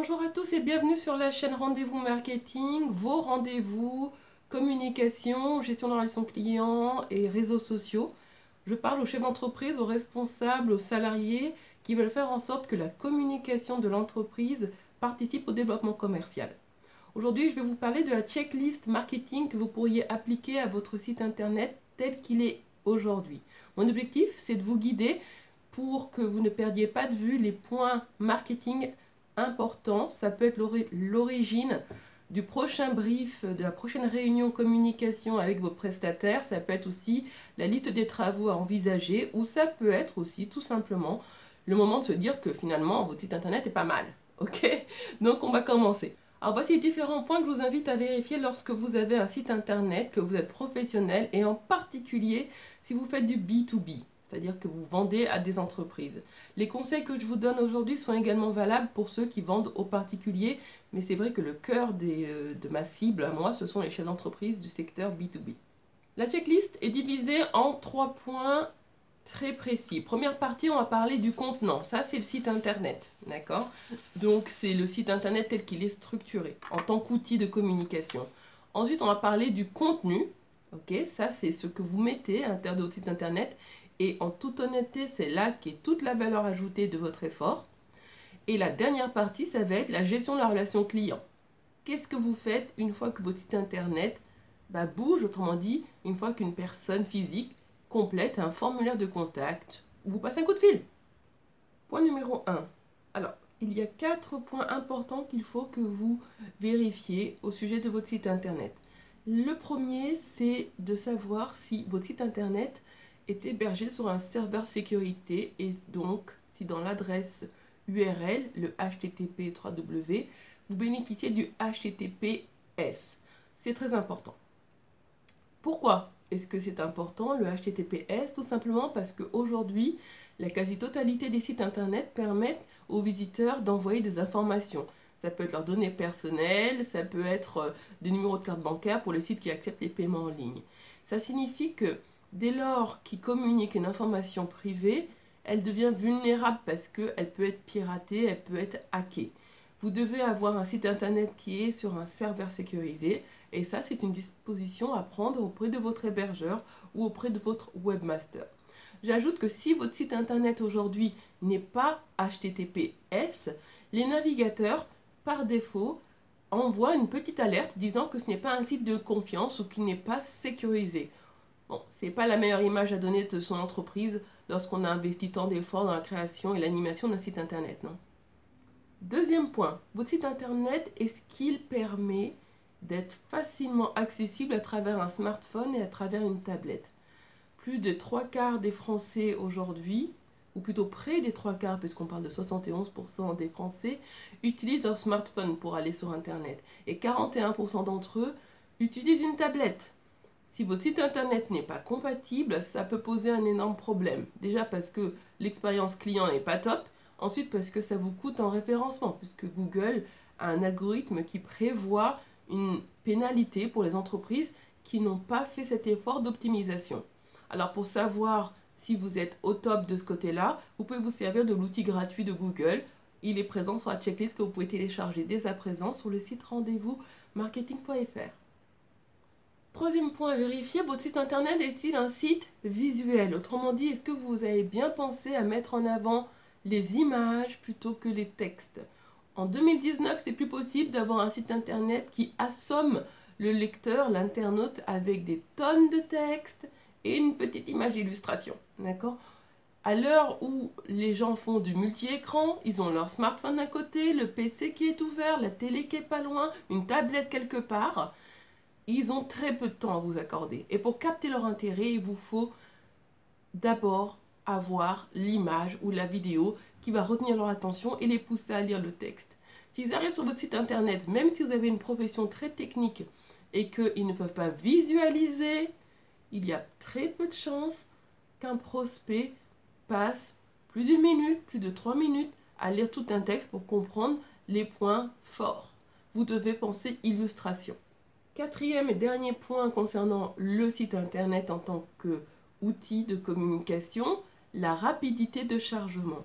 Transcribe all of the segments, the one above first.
Bonjour à tous et bienvenue sur la chaîne Rendez-vous Marketing, vos rendez-vous, communication, gestion de relations clients et réseaux sociaux. Je parle aux chefs d'entreprise, aux responsables, aux salariés qui veulent faire en sorte que la communication de l'entreprise participe au développement commercial. Aujourd'hui, je vais vous parler de la checklist marketing que vous pourriez appliquer à votre site internet tel qu'il est aujourd'hui. Mon objectif, c'est de vous guider pour que vous ne perdiez pas de vue les points marketing importants. Ça peut être l'origine du prochain brief, de la prochaine réunion communication avec vos prestataires. Ça peut être aussi la liste des travaux à envisager, ou ça peut être aussi tout simplement le moment de se dire que finalement votre site internet est pas mal. Ok? Donc on va commencer. Alors voici les différents points que je vous invite à vérifier lorsque vous avez un site internet, que vous êtes professionnel et en particulier si vous faites du B2B. C'est-à-dire que vous vendez à des entreprises. Les conseils que je vous donne aujourd'hui sont également valables pour ceux qui vendent aux particuliers, mais c'est vrai que le cœur de ma cible, à moi, ce sont les chefs d'entreprise du secteur B2B. La checklist est divisée en 3 points très précis. Première partie, on va parler du contenant. Ça, c'est le site internet, d'accord? Donc, c'est le site internet tel qu'il est structuré, en tant qu'outil de communication. Ensuite, on va parler du contenu. Ok, ça, c'est ce que vous mettez à l'intérieur de votre site internet. Et en toute honnêteté, c'est là qu'est toute la valeur ajoutée de votre effort. Et la dernière partie, ça va être la gestion de la relation client. Qu'est-ce que vous faites une fois que votre site internet bouge, autrement dit, une fois qu'une personne physique complète un formulaire de contact ou vous passe un coup de fil? Point numéro 1. Alors, il y a 4 points importants qu'il faut que vous vérifiez au sujet de votre site internet. Le premier, c'est de savoir si votre site internet est hébergé sur un serveur sécurité et donc si dans l'adresse URL, le HTTP 3W, vous bénéficiez du HTTPS. C'est très important. Pourquoi est-ce que c'est important le HTTPS? Tout simplement parce qu'aujourd'hui, la quasi-totalité des sites internet permettent aux visiteurs d'envoyer des informations. Ça peut être leurs données personnelles, ça peut être des numéros de carte bancaire pour les sites qui acceptent les paiements en ligne. Ça signifie que dès lors qu'ils communiquent une information privée, elle devient vulnérable parce qu'elle peut être piratée, elle peut être hackée. Vous devez avoir un site internet qui est sur un serveur sécurisé et ça c'est une disposition à prendre auprès de votre hébergeur ou auprès de votre webmaster. J'ajoute que si votre site internet aujourd'hui n'est pas HTTPS, les navigateurs par défaut envoient une petite alerte disant que ce n'est pas un site de confiance ou qu'il n'est pas sécurisé. Bon, c'est pas la meilleure image à donner de son entreprise lorsqu'on a investi tant d'efforts dans la création et l'animation d'un site internet, non? Deuxième point, votre site internet, est-ce qu'il permet d'être facilement accessible à travers un smartphone et à travers une tablette? Plus de 3/4 des Français aujourd'hui, ou plutôt près des 3/4, puisqu'on parle de 71% des Français, utilisent leur smartphone pour aller sur internet. Et 41% d'entre eux utilisent une tablette. Si votre site internet n'est pas compatible, ça peut poser un énorme problème. Déjà parce que l'expérience client n'est pas top. Ensuite parce que ça vous coûte en référencement, puisque Google a un algorithme qui prévoit une pénalité pour les entreprises qui n'ont pas fait cet effort d'optimisation. Alors pour savoir si vous êtes au top de ce côté-là, vous pouvez vous servir de l'outil gratuit de Google. Il est présent sur la checklist que vous pouvez télécharger dès à présent sur le site rendez-vous marketing.fr. Troisième point à vérifier, votre site internet est-il un site visuel? Autrement dit, est-ce que vous avez bien pensé à mettre en avant les images plutôt que les textes? En 2019, c'est plus possible d'avoir un site internet qui assomme le lecteur, l'internaute, avec des tonnes de textes et une petite image d'illustration. D'accord? À l'heure où les gens font du multi-écran, ils ont leur smartphone d'un côté, le PC qui est ouvert, la télé qui est pas loin, une tablette quelque part. Ils ont très peu de temps à vous accorder. Et pour capter leur intérêt, il vous faut d'abord avoir l'image ou la vidéo qui va retenir leur attention et les pousser à lire le texte. S'ils arrivent sur votre site internet, même si vous avez une profession très technique et qu'ils ne peuvent pas visualiser, il y a très peu de chances qu'un prospect passe plus d'une minute, plus de 3 minutes à lire tout un texte pour comprendre les points forts. Vous devez penser illustration. Quatrième et dernier point concernant le site internet en tant qu'outil de communication, la rapidité de chargement.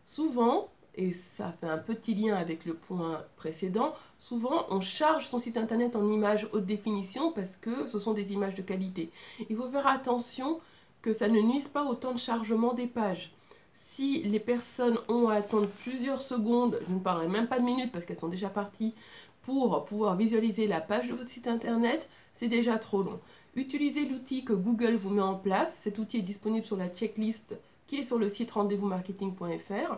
Souvent, et ça fait un petit lien avec le point précédent, souvent on charge son site internet en images haute définition parce que ce sont des images de qualité. Il faut faire attention que ça ne nuise pas au temps de chargement des pages. Si les personnes ont à attendre plusieurs secondes, je ne parlerai même pas de minutes parce qu'elles sont déjà parties, pour pouvoir visualiser la page de votre site internet, c'est déjà trop long. Utilisez l'outil que Google vous met en place. Cet outil est disponible sur la checklist qui est sur le site rendez-vous-marketing.fr.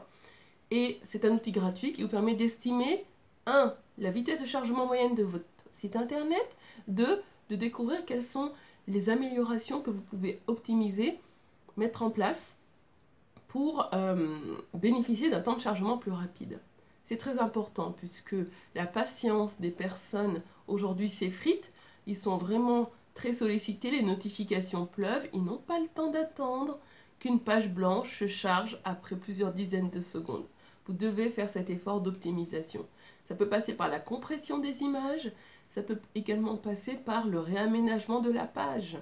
Et c'est un outil gratuit qui vous permet d'estimer 1. La vitesse de chargement moyenne de votre site internet, 2. De découvrir quelles sont les améliorations que vous pouvez optimiser, mettre en place pour bénéficier d'un temps de chargement plus rapide. C'est très important puisque la patience des personnes aujourd'hui s'effrite, ils sont vraiment très sollicités, les notifications pleuvent, ils n'ont pas le temps d'attendre qu'une page blanche se charge après plusieurs dizaines de secondes. Vous devez faire cet effort d'optimisation. Ça peut passer par la compression des images, ça peut également passer par le réaménagement de la page.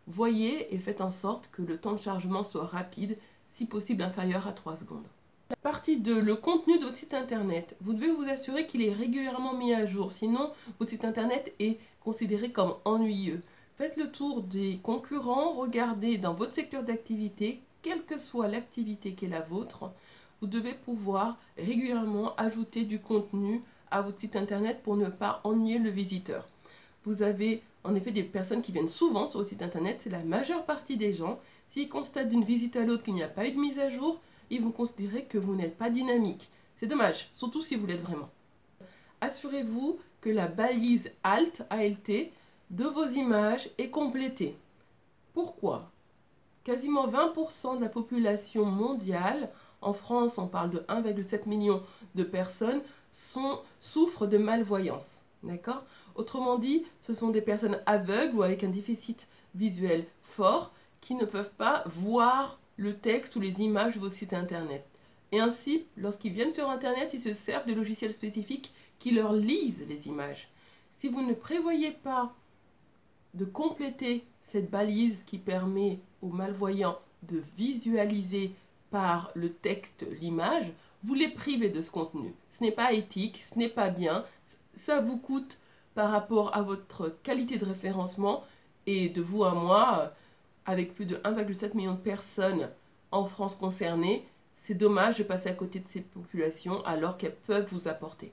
Voyez et faites en sorte que le temps de chargement soit rapide, si possible inférieur à 3 secondes. La partie 2, le contenu de votre site internet. Vous devez vous assurer qu'il est régulièrement mis à jour, sinon votre site internet est considéré comme ennuyeux. Faites le tour des concurrents, regardez dans votre secteur d'activité, quelle que soit l'activité qui est la vôtre, vous devez pouvoir régulièrement ajouter du contenu à votre site internet pour ne pas ennuyer le visiteur. Vous avez en effet des personnes qui viennent souvent sur votre site internet, c'est la majeure partie des gens. S'ils constatent d'une visite à l'autre qu'il n'y a pas eu de mise à jour, ils vont considérer que vous n'êtes pas dynamique. C'est dommage, surtout si vous l'êtes vraiment. Assurez-vous que la balise ALT de vos images est complétée. Pourquoi? Quasiment 20% de la population mondiale, en France on parle de 1,7 million de personnes, souffrent de malvoyance. D'accord? Autrement dit, ce sont des personnes aveugles ou avec un déficit visuel fort qui ne peuvent pas voir le texte ou les images de votre site internet. Et ainsi, lorsqu'ils viennent sur internet, ils se servent de logiciels spécifiques qui leur lisent les images. Si vous ne prévoyez pas de compléter cette balise qui permet aux malvoyants de visualiser par le texte l'image, vous les privez de ce contenu. Ce n'est pas éthique, ce n'est pas bien, ça vous coûte par rapport à votre qualité de référencement et de vous à moi, avec plus de 1,7 million de personnes en France concernées, c'est dommage de passer à côté de ces populations alors qu'elles peuvent vous apporter.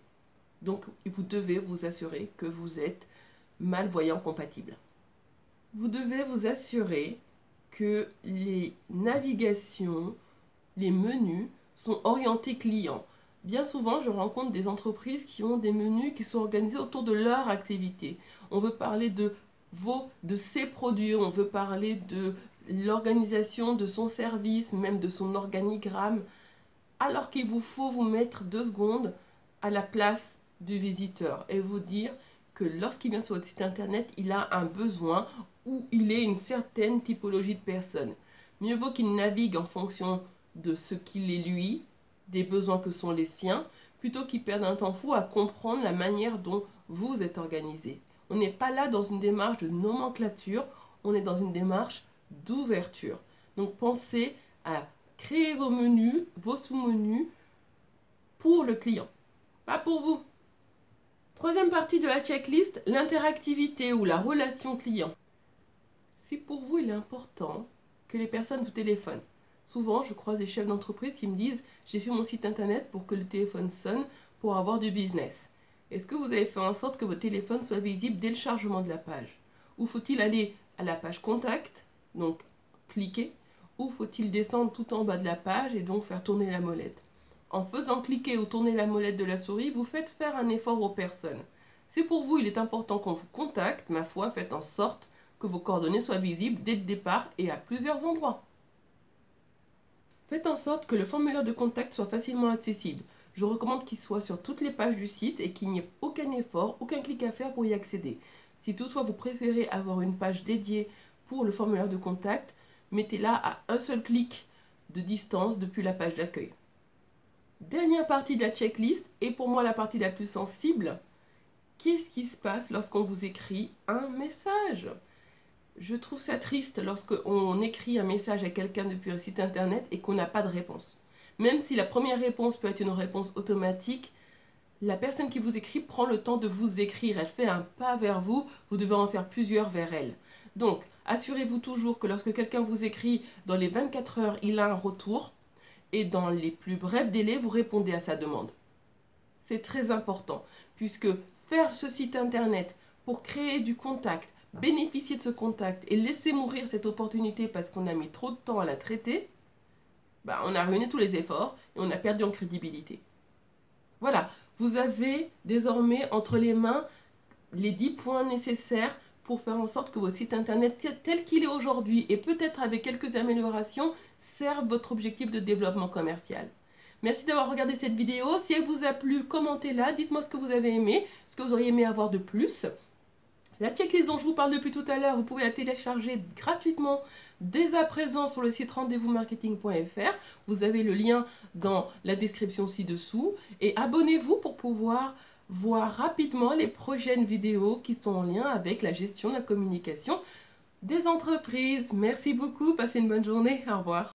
Donc vous devez vous assurer que vous êtes malvoyant compatible. Vous devez vous assurer que les navigations, les menus sont orientés clients. Bien souvent, je rencontre des entreprises qui ont des menus qui sont organisés autour de leur activité. On veut parler de ses produits, on veut parler de l'organisation de son service, même de son organigramme, alors qu'il vous faut vous mettre 2 secondes à la place du visiteur et vous dire que lorsqu'il vient sur votre site internet, il a un besoin ou il est une certaine typologie de personne. Mieux vaut qu'il navigue en fonction de ce qu'il est lui, des besoins que sont les siens, plutôt qu'il perde un temps fou à comprendre la manière dont vous êtes organisé. On n'est pas là dans une démarche de nomenclature, on est dans une démarche d'ouverture. Donc pensez à créer vos menus, vos sous-menus pour le client, pas pour vous. Troisième partie de la checklist, l'interactivité ou la relation client. Si pour vous il est important que les personnes vous téléphonent, souvent je croise des chefs d'entreprise qui me disent « j'ai fait mon site internet pour que le téléphone sonne pour avoir du business ». Est-ce que vous avez fait en sorte que votre téléphone soit visible dès le chargement de la page? Ou faut-il aller à la page contact, donc cliquer, ou faut-il descendre tout en bas de la page et donc faire tourner la molette? En faisant cliquer ou tourner la molette de la souris, vous faites faire un effort aux personnes. Si pour vous il est important qu'on vous contacte, ma foi, faites en sorte que vos coordonnées soient visibles dès le départ et à plusieurs endroits. Faites en sorte que le formulaire de contact soit facilement accessible. Je recommande qu'il soit sur toutes les pages du site et qu'il n'y ait aucun effort, aucun clic à faire pour y accéder. Si toutefois vous préférez avoir une page dédiée pour le formulaire de contact, mettez-la à un seul clic de distance depuis la page d'accueil. Dernière partie de la checklist, et pour moi la partie la plus sensible, qu'est-ce qui se passe lorsqu'on vous écrit un message? Je trouve ça triste lorsqu'on écrit un message à quelqu'un depuis un site internet et qu'on n'a pas de réponse. Même si la première réponse peut être une réponse automatique, la personne qui vous écrit prend le temps de vous écrire. Elle fait un pas vers vous, vous devez en faire plusieurs vers elle. Donc, assurez-vous toujours que lorsque quelqu'un vous écrit, dans les 24 heures, il a un retour. Et dans les plus brefs délais, vous répondez à sa demande. C'est très important, puisque faire ce site internet pour créer du contact, bénéficier de ce contact et laisser mourir cette opportunité parce qu'on a mis trop de temps à la traiter, on a ruiné tous les efforts et on a perdu en crédibilité. Voilà, vous avez désormais entre les mains les 10 points nécessaires pour faire en sorte que votre site internet tel qu'il est aujourd'hui et peut-être avec quelques améliorations serve votre objectif de développement commercial. Merci d'avoir regardé cette vidéo. Si elle vous a plu, commentez-la, dites-moi ce que vous avez aimé, ce que vous auriez aimé avoir de plus. La checklist dont je vous parle depuis tout à l'heure, vous pouvez la télécharger gratuitement dès à présent sur le site rendez-vous-marketing.fr. Vous avez le lien dans la description ci-dessous. Et abonnez-vous pour pouvoir voir rapidement les prochaines vidéos qui sont en lien avec la gestion de la communication des entreprises. Merci beaucoup, passez une bonne journée, au revoir.